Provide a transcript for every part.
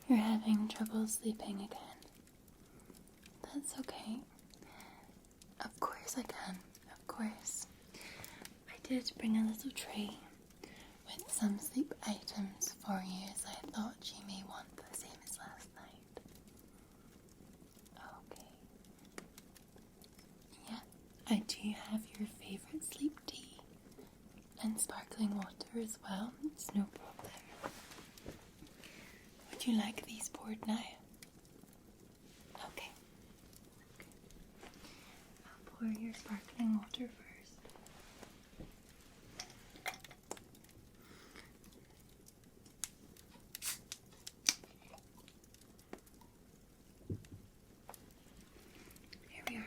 You're having trouble sleeping again. That's okay. Of course I can. Of course. I did bring a little tray with some sleep items for you, as I thought you may want the same as last night. Okay. Yeah, I do have your favorite sleep tea and sparkling water as well. It's no problem. Would you like these poured now? Okay. I'll pour your sparkling water first. Here we are.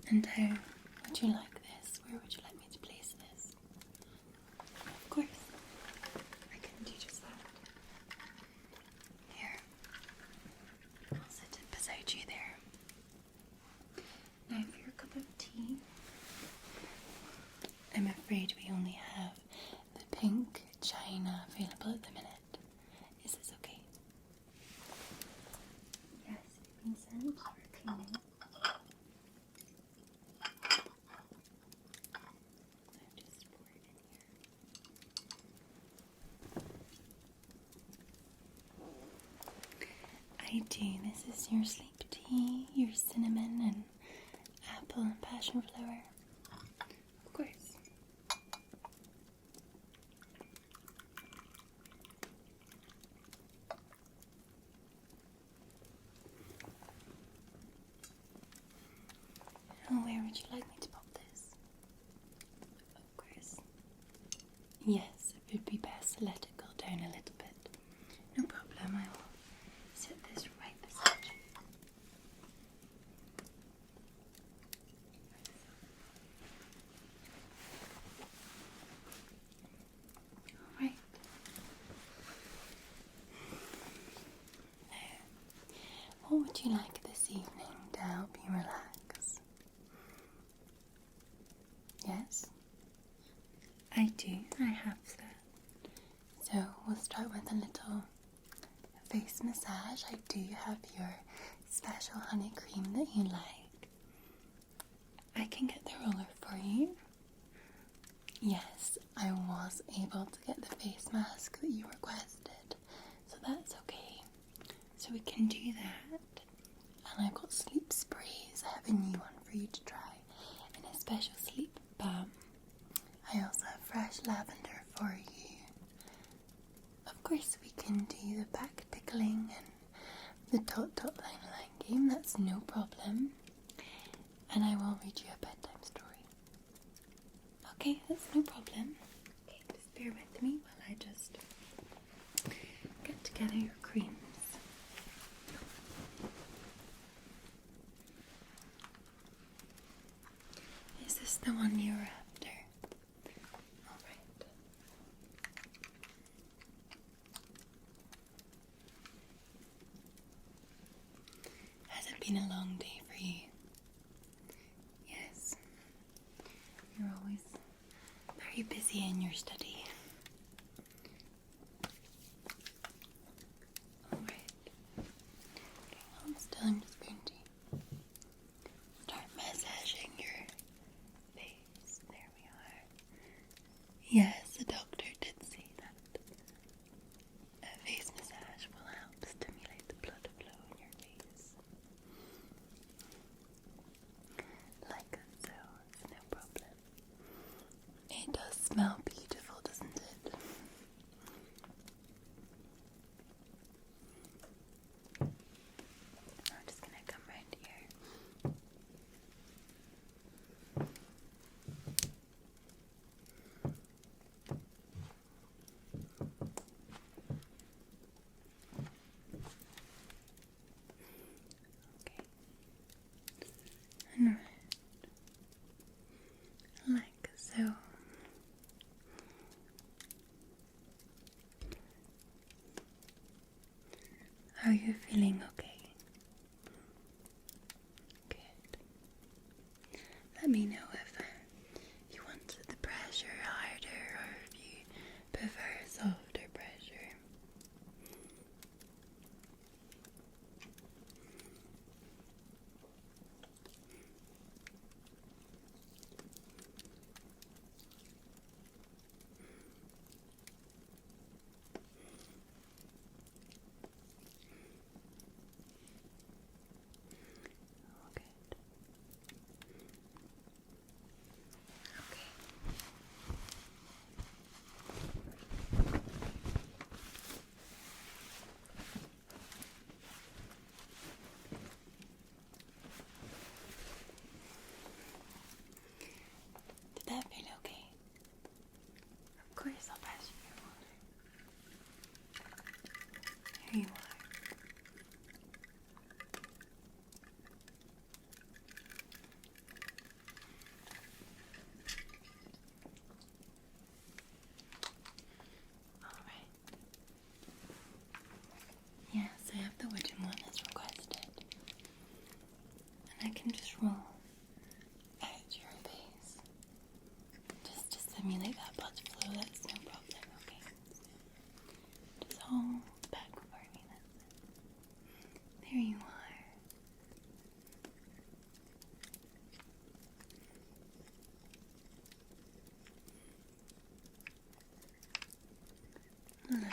And how would you like this? Where would you like me to place this? Of course, I can do just that. Here, I'll sit it beside you there. Now for your cup of tea, I'm afraid we only have the pink china available at the minute. Is this okay? Yes, you've been sent for cleaning. I do. This is your sleep tea, your cinnamon and apple and passion flower. Of course. And where would you like me to pop this? Of course. Yes, it would be best to let it cool down a little bit. No problem, I will set this right beside you. Alright. Now, what would you like this evening to help you relax? Yes? I do, I have that. So we'll start with a little face massage. I do have your special honey cream that you like. I can get the roller for you. Yes, I was able to get the face mask that you requested, so that's okay. So we can do that. And I've got sleep sprays. I have a new one for you to try, and a special sleep balm. I also have fresh lavender for you. Of course, we can do the back tickling and the tot line game. That's no problem. And I will read you a bedtime story. Okay, that's no problem. Okay, just bear with me while I just get together your creams. Is this the one you were after? Alright. Has it been a long day for you? Yes. You're always very busy in your study. Alright. Okay, hold still. I'm just going to start massaging your face. There we are. Yes, the doctor did say that a face massage will help stimulate the blood flow in your face. Like so, it's no problem. It does smell beautiful, Are you feeling okay? Good. Let me know if you want the pressure harder or if you prefer softer pressure. Did that feel okay? Of course, I'll pass you your water. Here you are. Alright. Yes, I have the wooden one as requested. And I can just roll out your face. Just to simulate that blood flow, that's no problem, okay? Just hold back for me, that's it. There you are. Lovely.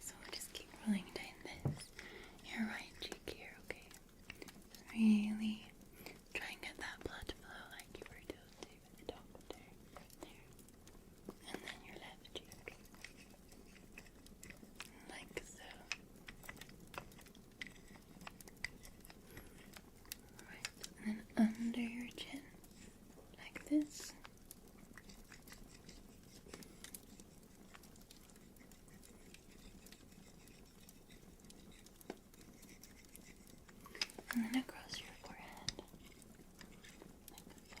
So we'll just keep rolling down this. Your right cheek here, okay? Just really try and get that blood flow like you were told to with the doctor. There. And then your left cheek. Like so. Right. And then under your chin. Like this. And then across your forehead. Like so.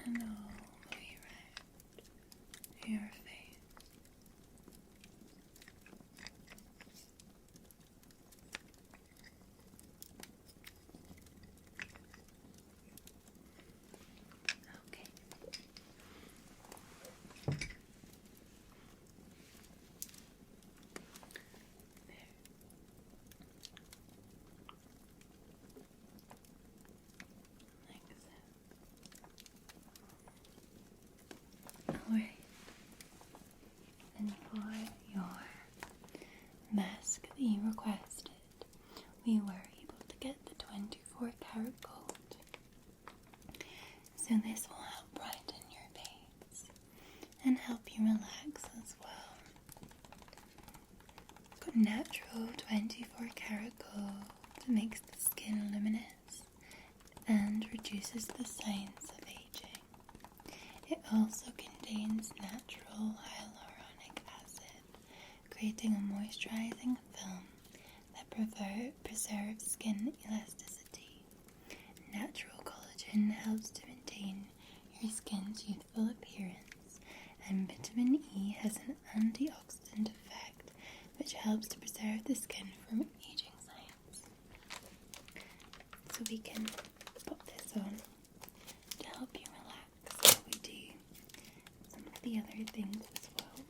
And all the way around your face. Okay. There. Like so. Alright. And for your mask that you requested, we were able to get the 24 karat gold. So this will help brighten your face and help you relax as well. Got natural 24 karat gold that makes the skin luminous and reduces the signs of aging. It also contains natural hyaluronic acid, creating a moisturizing film that preserves skin elasticity. Natural collagen helps to maintain your skin's youthful appearance, and vitamin E has an antioxidant effect which helps to preserve the skin from aging signs. So we can put this on to help you relax while we do some of the other things as well.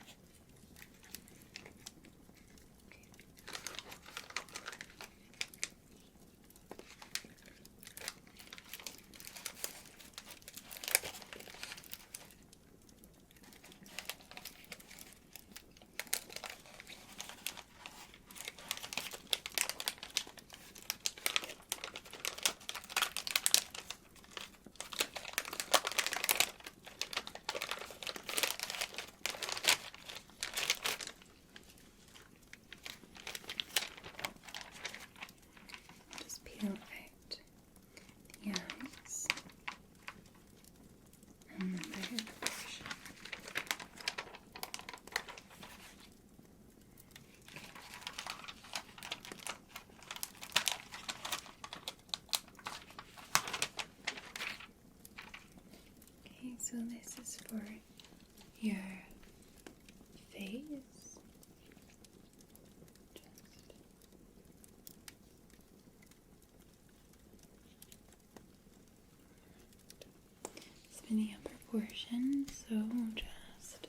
to the upper portion, so we'll just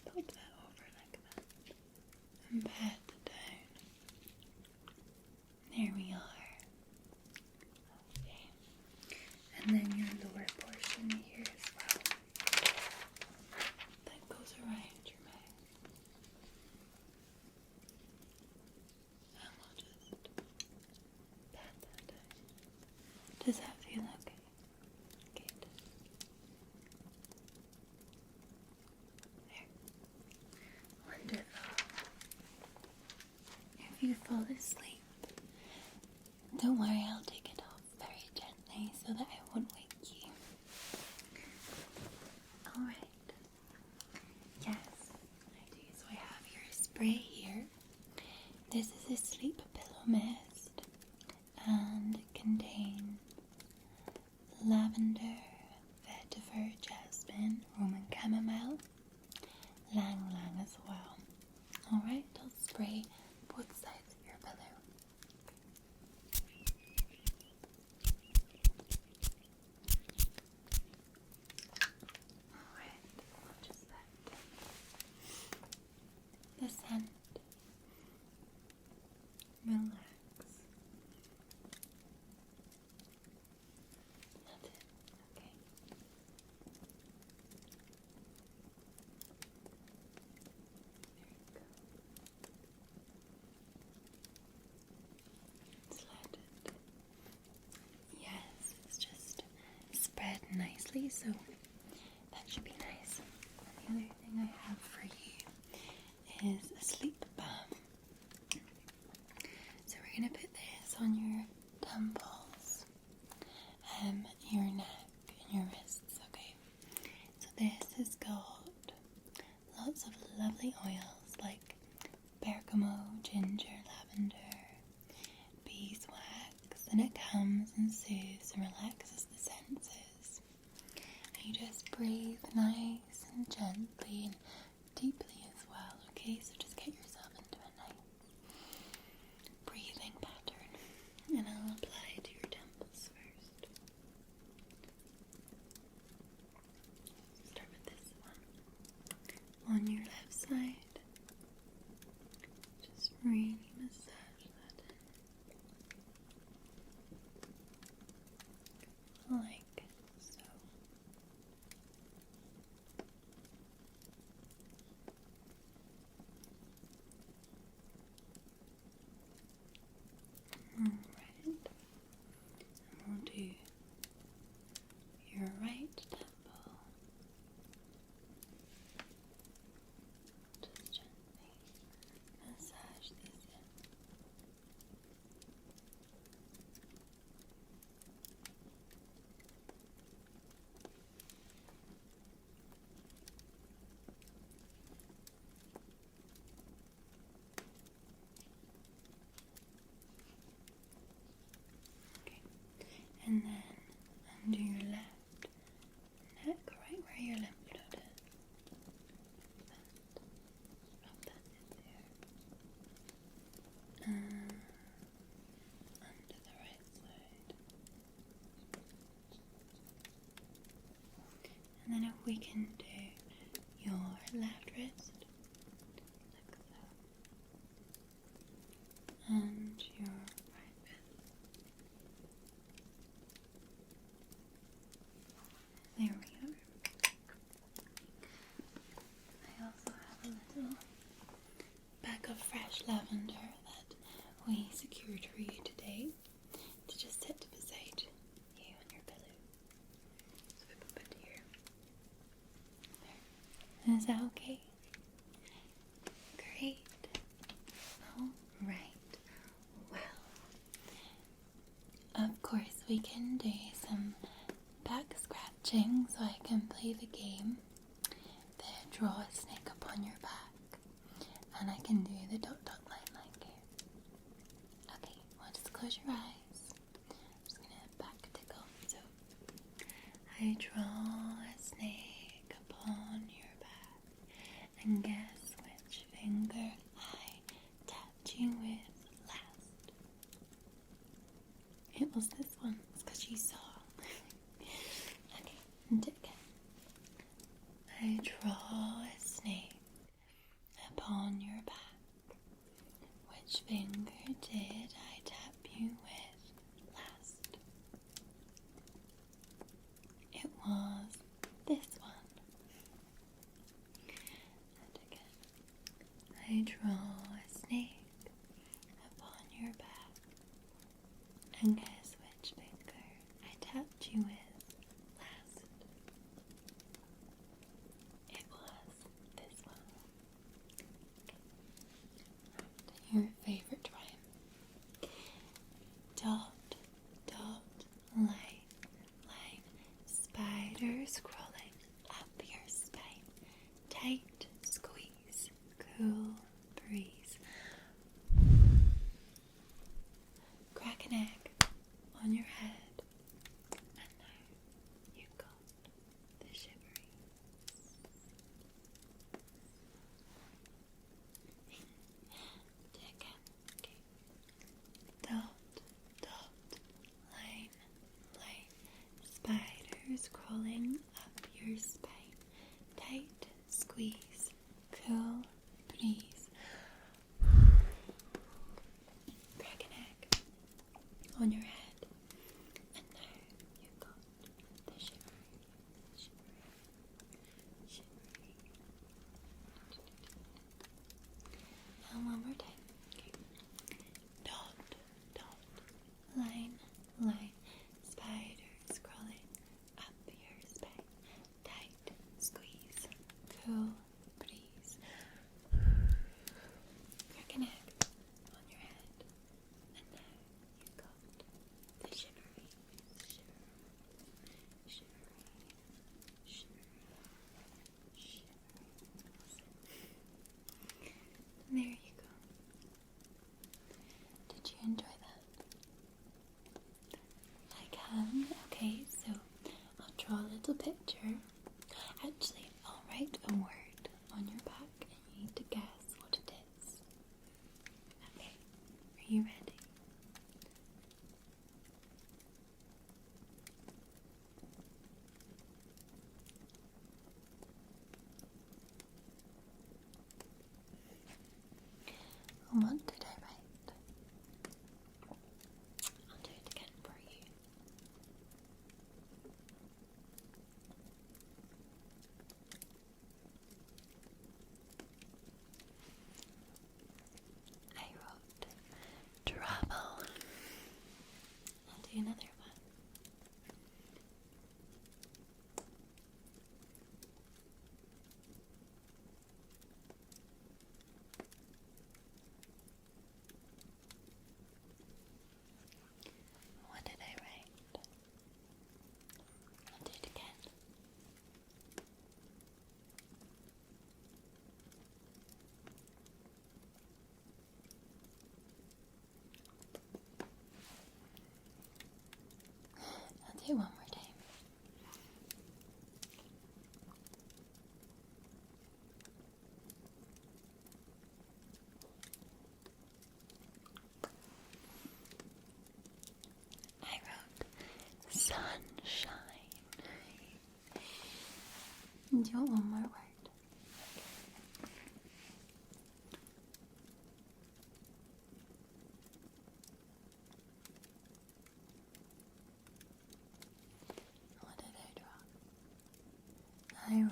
pop that over like that and pat it down. There we are. Okay. And then your lower portion here as well. That goes around your mouth. And we'll just pat that down. Does that feel okay? Good. There. Wonderful. If you fall asleep, don't worry, I'll take it off very gently so that I won't wake you. Alright. Yes, I do. So I have your spray here. This is a sleep pillow mist and it contains lavender, vetiver, jasmine, Roman chamomile, lang lang as well. Alright, I'll spray both sides of your pillow. Alright, we'll just let the scent relax. That's it, okay. There you go. Just let it. Yes, it's just spread nicely, so that should be nice. And the other thing I have for you is a sleep balm. So we're going to put this on your temples, your neck, and your wrists, okay? So this has got lots of lovely oils like bergamot, ginger, lavender, beeswax, and it calms and soothes and relaxes the senses. And you just breathe nice and gently and deeply as well, okay? So just get yourself into a nice breathing pattern, and I'll apply it to your temples first. Start with this one on your left side. Just really massage that in, like so. Alright, and we'll do your right temple. Just gently massage this in. Okay, and then under your left neck, right where your lymph node is. Rub that in there. Under the right side. And then if we can do your left wrist, like so. And your right wrist. There we are. I also have a little bag of fresh lavender that we secured for you today to just sit beside you on your pillow. So we put it here. There. Is that okay? Great. Alright. Well, of course we can do some back scratching so I can play the game. The draw a snake upon your back. And I can do the dot dot line like here. Okay, well just close your eyes. I'm just gonna back tickle. So I draw a snake upon your back. And guess which finger I tapped you with last? It was this one. It's because you saw. Okay, and again. Which finger did I tap you with last? It was this one. And again, I draw a snake upon your back. And guess which finger I tapped you with last? It was this one. Okay. Your favorite rhyme. Dot, dot, line, line. Spiders crawling up your spine. Tight squeeze, cool breeze. Crack an egg on your head, and now you've got the shiveries. Okay. Dot, dot, line, line. Spiders crawling up your spine. Tight squeeze, cool breeze. Crack an egg on your head, and now you've got the shivery. And one more time. Okay. Dot, dot, line, line. Spiders crawling up your spine. Tight squeeze, cool breeze. Crack an egg on your head, and now you've got the shivery. And there you go. Did you enjoy that? I can. Okay, so I'll draw a little picture. Actually, I'll write a word on your back and you need to guess what it is. Okay, are you ready? What did I write? I'll do it again for you. I wrote trouble. I'll do another one. What did I write? I'll do it again. I'll do it one more time. I wrote sunshine. Do you want one more word? What did I draw? I wrote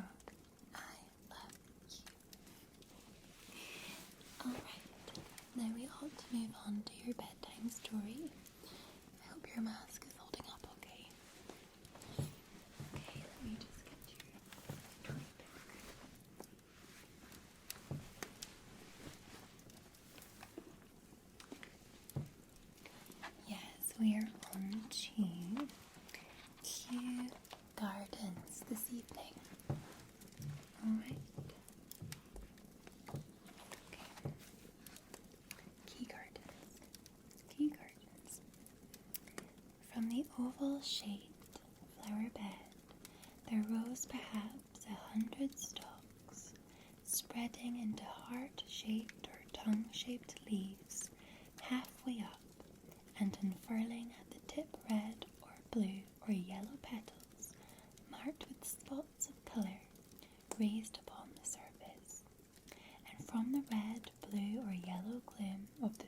I love you. Alright, now we ought to move on to your bedtime story. I hope your mask is holding up okay. Okay, let me just get your toy book. Yes, we are on to Kew Gardens this evening. Alright. Okay. Kew Gardens. Kew Gardens. From the oval-shaped flower bed, there rose perhaps 100 stalks, spreading into heart-shaped or tongue-shaped leaves, halfway up, and unfurling at the tip red or blue or yellow petals, marked with spots of colour, raised upon the surface. And from the red, blue, or yellow gloom of the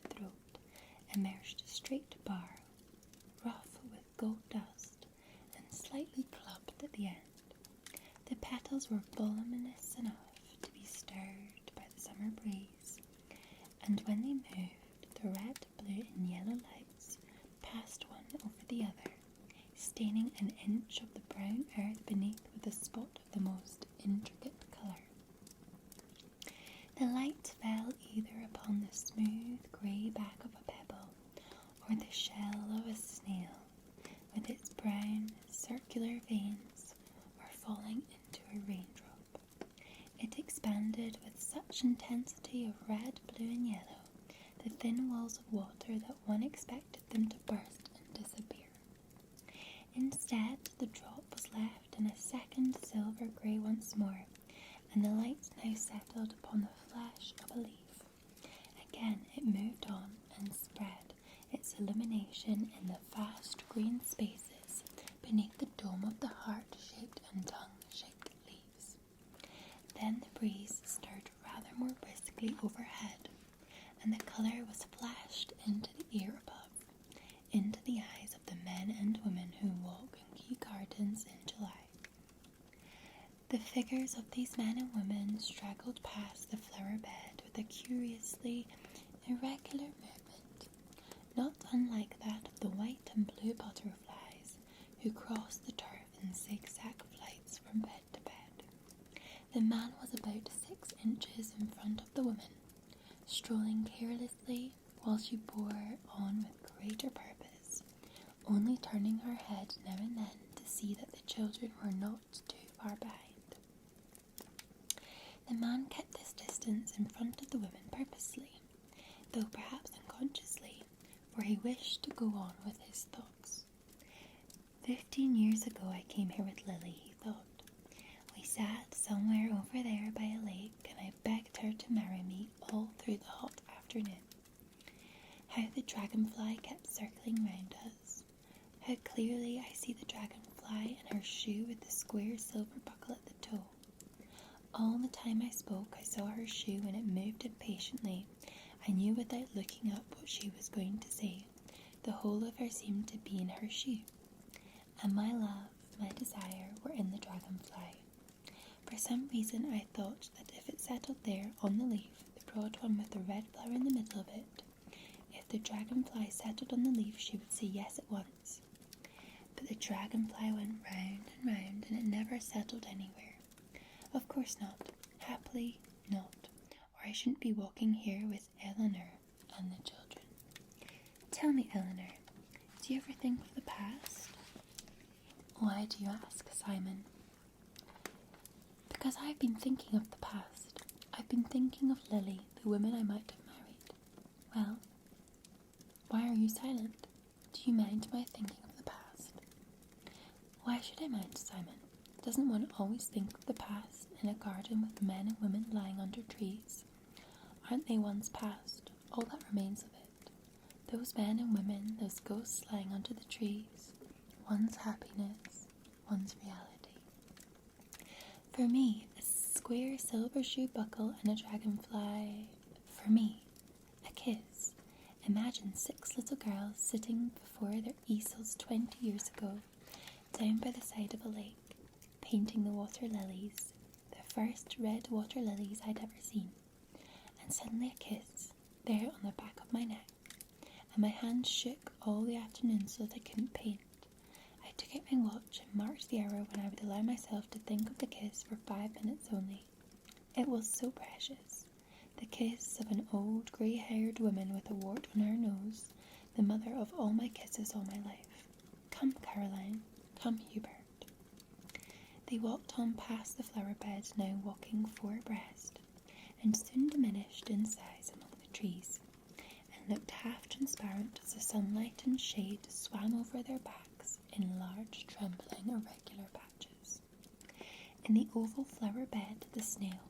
and when they moved, the red, blue, and yellow lights passed one over the other, staining an inch of the brown earth beneath with a spot of the most intricate colour. The light fell either upon the smooth grey back of a pebble or the shell of a snail, with its brown circular veins, or falling into a raindrop. It expanded with such intensity of red, blue, and yellow, the thin walls of water, that one expected them to burst and disappear. Instead, the drop was left in a second silver grey once more, and the light now settled upon the flash of a leaf. Again it moved on and spread its illumination in the vast green spaces beneath the dome of the heart-shaped and tongue-shaped leaves. Then the breeze stirred rather more briskly overhead, and the colour was flashed into the air above, into the eyes of the men and women who walk in Kew Gardens in July. The figures of these men and women straggled past the flower bed with a curiously irregular movement, not unlike that of the white and blue butterflies who cross the turf in zigzag flights from bed to bed. The man was about 6 inches in front of the woman, strolling carelessly while she bore on with greater purpose, only turning her head now and then to see that the children were not too far behind. The man kept this distance in front of the women purposely, though perhaps unconsciously, for he wished to go on with his thoughts. 15 years ago I came here with Lily, he thought. We sat somewhere over there by a lake, and I begged her to marry me all through the hot afternoon. How the dragonfly kept circling round us. How clearly I see the dragonfly in her shoe with the square silver buckle at the toe. All the time I spoke, I saw her shoe when it moved impatiently. I knew without looking up what she was going to say. The whole of her seemed to be in her shoe. And my love, my desire, were in the dragonfly. For some reason I thought that if it settled there on the leaf, the broad one with the red flower in the middle of it, if the dragonfly settled on the leaf, she would say yes at once. But the dragonfly went round and round, and it never settled anywhere. Of course not. Happily not. Or I shouldn't be walking here with Eleanor and the children. Tell me, Eleanor, do you ever think of the past? Why do you ask, Simon? Because I've been thinking of the past. I've been thinking of Lily, the woman I might have married. Well, why are you silent? Do you mind my thinking of the past? Why should I mind, Simon? Doesn't one always think of the past in a garden with men and women lying under trees? Aren't they one's past, all that remains of it? Those men and women, those ghosts lying under the trees, one's happiness, one's reality. For me, a square silver shoe buckle and a dragonfly. For me, a kiss. Imagine 6 little girls sitting before their easels 20 years ago, down by the side of a lake, painting the water lilies, the first red water lilies I'd ever seen, and suddenly a kiss, there on the back of my neck, and my hands shook all the afternoon so that I couldn't paint. I took out my watch and marked the hour when I would allow myself to think of the kiss for 5 minutes only. It was so precious, the kiss of an old grey-haired woman with a wart on her nose, the mother of all my kisses all my life. Come, Caroline, come, Hubert. They walked on past the flower bed, now walking 4 abreast, and soon diminished in size among the trees, and looked half transparent as the sunlight and shade swam over their backs in large, trembling, irregular patches. In the oval flower bed, the snail,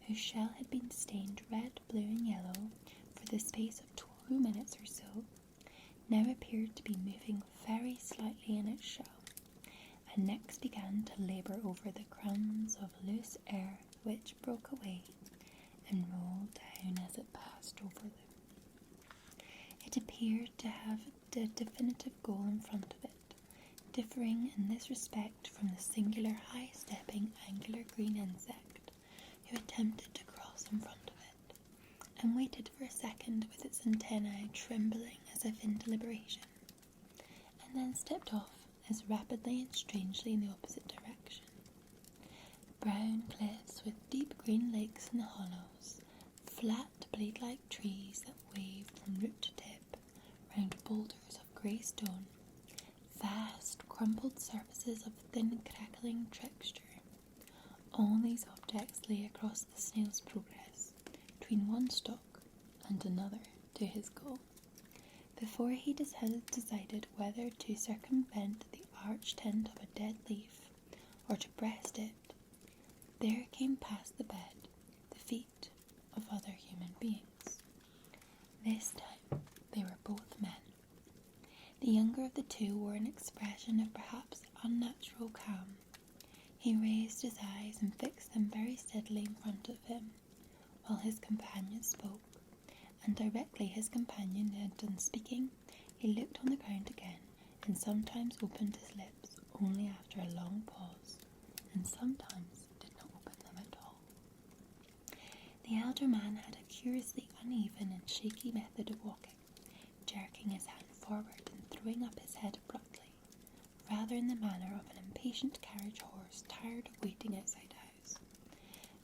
whose shell had been stained red, blue, and yellow for the space of 2 minutes or so, now appeared to be moving very slightly in its shell, and next began to labour over the crumbs of loose earth which broke away and rolled down as it passed over them. It appeared to have a definitive goal in front of it, differing in this respect from the singular high-stepping angular green insect who attempted to cross in front of it, and waited for a second with its antennae trembling as if in deliberation, and then stepped off as rapidly and strangely in the opposite direction. Brown cliffs with deep green lakes in the hollows, flat blade-like trees that waved from root to tip round boulders of grey stone, vast crumpled surfaces of thin crackling texture. All these objects lay across the snail's progress, between one stalk and another to his goal. Before he decided whether to circumvent the arched tent of a dead leaf or to breast it, there came past the bed the feet of other human beings. This time they were both men. The younger of the two wore an expression of perhaps unnatural calm. He raised his eyes and fixed them very steadily in front of him, while his companion spoke, and directly his companion had done speaking, he looked on the ground again, and sometimes opened his lips only after a long pause, and sometimes did not open them at all. The elder man had a curiously uneven and shaky method of walking, jerking his hand forward and throwing up his head abruptly, rather in the manner of an impatient carriage horse tired of waiting outside a house.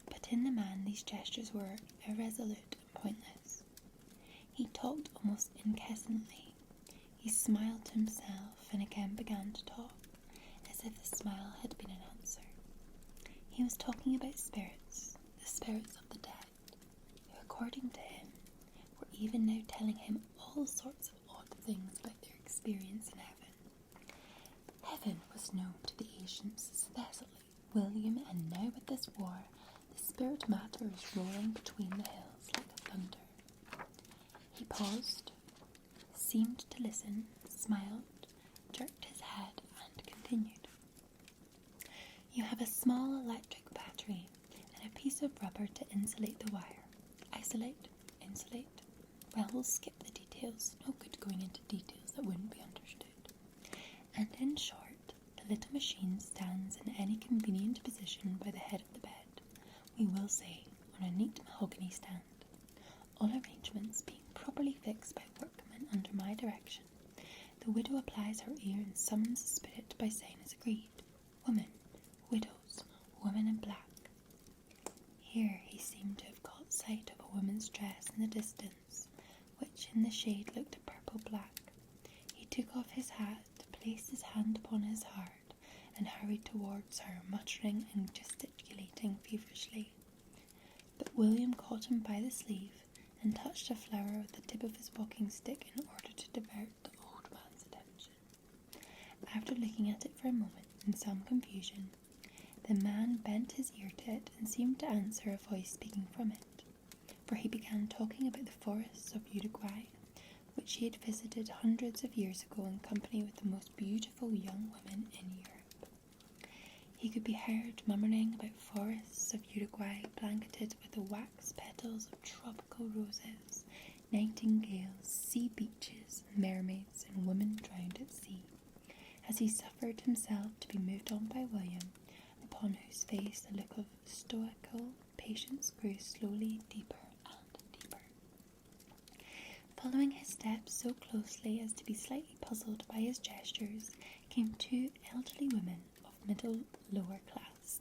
But in the man these gestures were irresolute and pointless. He talked almost incessantly. He smiled to himself and again began to talk, as if the smile had been an answer. He was talking about spirits, the spirits of the dead, who, according to him, were even now telling him all sorts of odd things about their experience in heaven. Heaven was known to the ancients as Thessaly, William, and now with this war, the spirit matter was roaring between the hills like thunder. He paused, seemed to listen, smiled, jerked his head, and continued. You have a small electric battery and a piece of rubber to insulate the wire. Isolate, insulate. Well, we'll skip the details. No good going into details that wouldn't be understood. And in short, the little machine stands in any convenient position by the head of the bed, we will say, on a neat mahogany stand, all arrangements being properly fixed by workmen under my direction. The widow applies her ear and summons the spirit by saying as agreed, woman, widows, woman in black. Here he seemed to have caught sight of a woman's dress in the distance, which in the shade looked a purple-black. He took off his hat, placed his hand upon his heart, and hurried towards her, muttering and gesticulating feverishly. But William caught him by the sleeve and touched a flower with the tip of his walking stick in order to divert the old man's attention. After looking at it for a moment in some confusion, the man bent his ear to it and seemed to answer a voice speaking from it, for he began talking about the forests of Uruguay, which he had visited hundreds of years ago in company with the most beautiful young women in Europe. He could be heard murmuring about forests of Uruguay blanketed with the wax petals of tropical roses, nightingales, sea beaches, mermaids, and women drowned at sea, as he suffered himself to be moved on by William, upon whose face a look of stoical patience grew slowly deeper and deeper. Following his steps so closely as to be slightly puzzled by his gestures came two elderly women of middle-lower class,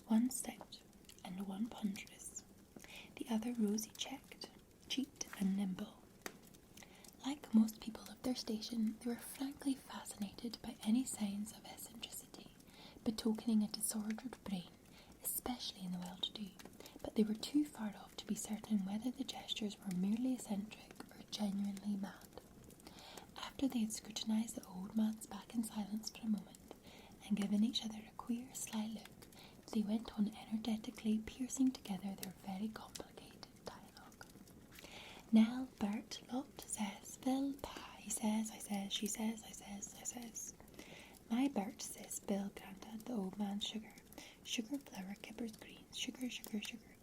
one stout and one ponderous, the other rosy-cheeked and nimble. Like most people of their station, they were frankly fascinated by any signs of eccentricity, betokening a disordered brain, especially in the well-to-do, but they were too far off to be certain whether the gestures were merely eccentric or genuinely mad. After they had scrutinized the old man's back in silence for a moment, and given each other a queer, sly look, they went on energetically piecing together their very complicated dialogue. Nell, Bert, Lot, says, Bill, Pa, he says, I says, she says, I says, I says. My Bert, says Bill, Grandad, the old man's sugar. Sugar, flour, kippers, greens, sugar, sugar, sugar.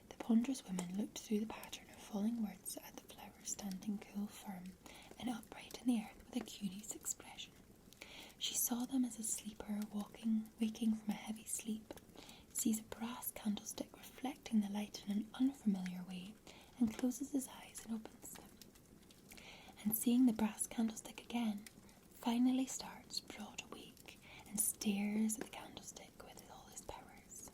The ponderous woman looked through the pattern of falling words at the flower standing cool, firm, and upright in the earth with a curious expression. She saw them as a sleeper waking from a heavy sleep, sees a brass candlestick reflecting the light in an unfamiliar way, and closes his eyes and opens them, and seeing the brass candlestick again, finally starts broad awake and stares at the candlestick with all his powers.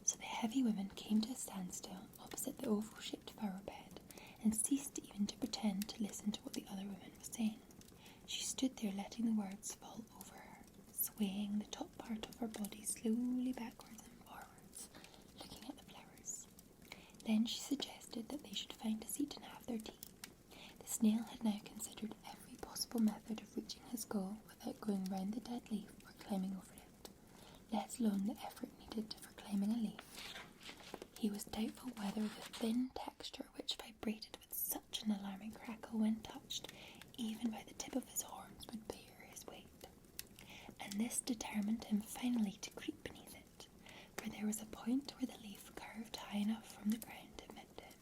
So the heavy woman came to a standstill opposite the oval-shaped flower bed and ceased even to pretend to listen to what the other woman was saying. She stood there letting the words fall over her, swaying the top part of her body slowly backwards and forwards, looking at the flowers. Then she suggested that they should find a seat and have their tea. The snail had now considered every possible method of reaching his goal without going round the dead leaf or climbing over it, let alone the effort needed for climbing a leaf. He was doubtful whether the thin texture which vibrated with such an alarming crackle when touched, even by the tip of his horns, would bear his weight. And this determined him finally to creep beneath it, for there was a point where the leaf curved high enough from the ground to admit him.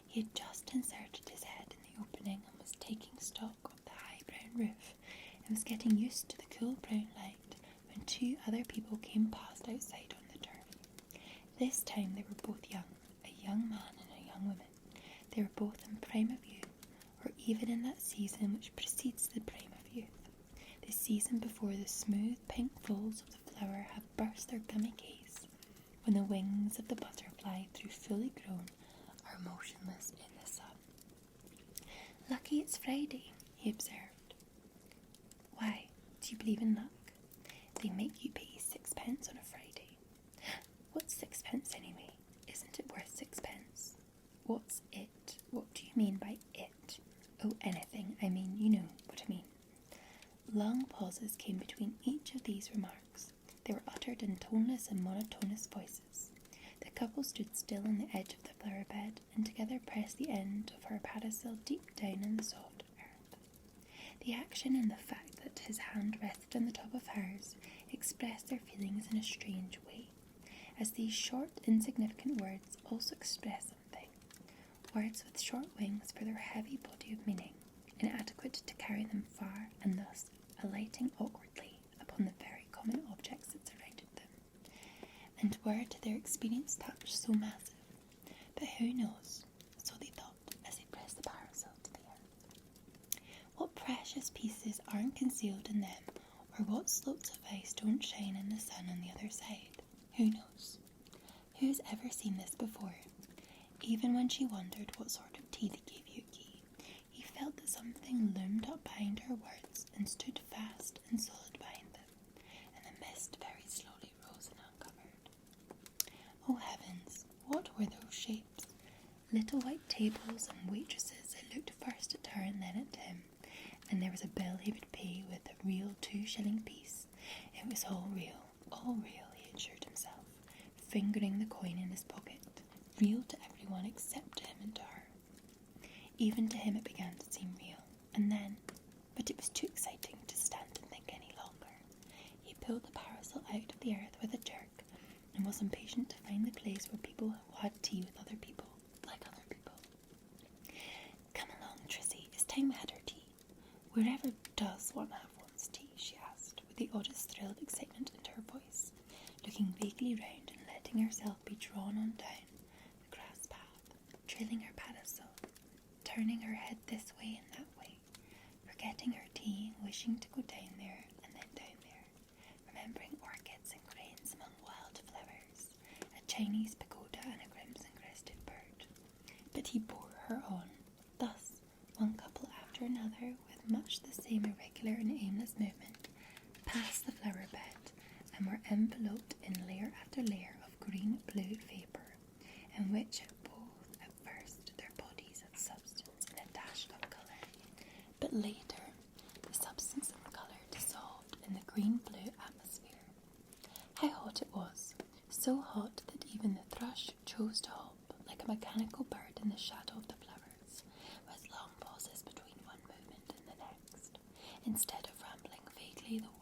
He had just inserted his head in the opening and was taking stock of the high brown roof, and was getting used to the cool brown light when two other people came past outside on the turf. This time they were both young, a young man and a young woman. They were both in prime of youth, or even in that season which precedes the prime of youth, the season before the smooth pink folds of the flower have burst their gummy case, when the wings of the butterfly, though fully grown, are motionless in the sun. "Lucky it's Friday," he observed. "Why, do you believe in luck? They make you pay 6p on a Friday." "What's 6p anyway? Isn't it worth 6p? What's it? What do you mean by it?" "Oh, anything. I mean, you know what I mean." Long pauses came between each of these remarks. They were uttered in toneless and monotonous voices. The couple stood still on the edge of the flower bed, and together pressed the end of her parasol deep down in the soft earth. The action and the fact that his hand rested on the top of hers expressed their feelings in a strange way, as these short, insignificant words also express something. Words with short wings for their heavy body of meaning, inadequate to carry them far, and thus alighting awkwardly upon the very common objects that surrounded them, and were to their experienced touch so massive. But who knows, so they thought as they pressed the parasol to the earth, what precious pieces aren't concealed in them, or what slopes of ice don't shine in the sun on the other side. Who knows? Who's ever seen this before? Even when she wondered what sort of tea they gave Yuki, he felt that something loomed up behind her words and stood fast and solid behind them, and the mist very slowly rose and uncovered. Oh heavens, what were those shapes? Little white tables and waitresses who looked first at her and then at him, and there was a bill he would pay with a real 2-shilling piece. It was all real, he assured himself, fingering the coin in his pocket. Real to everyone except to him and to her. Even to him it began to seem real, and then, but it was too exciting to stand and think any longer. He pulled the parasol out of the earth with a jerk, and was impatient to find the place where people who had tea with other people, like other people. "Come along, Trissy, it's time we had our tea." "Wherever does one have one's tea?" she asked, with the oddest thrill of excitement in her voice, looking vaguely round and letting herself be drawn on down the grass path, trailing her parasol, turning her head this way and that way, forgetting her tea and wishing to go down there and then down there, remembering orchids and cranes among wildflowers, a Chinese pagoda and a crimson-crested bird. But he bore her on, thus, one couple after another, with much the same irregular and aimless movement, passed the flower bed, and were enveloped in layer after layer of green-blue vapour, in which both at first their bodies had substance and a dash of colour, but later the substance and colour dissolved in the green-blue atmosphere. How hot it was, so hot that even the thrush chose to hop like a mechanical bird in the shadow of the flowers, with long pauses between one movement and the next, instead of rambling vaguely the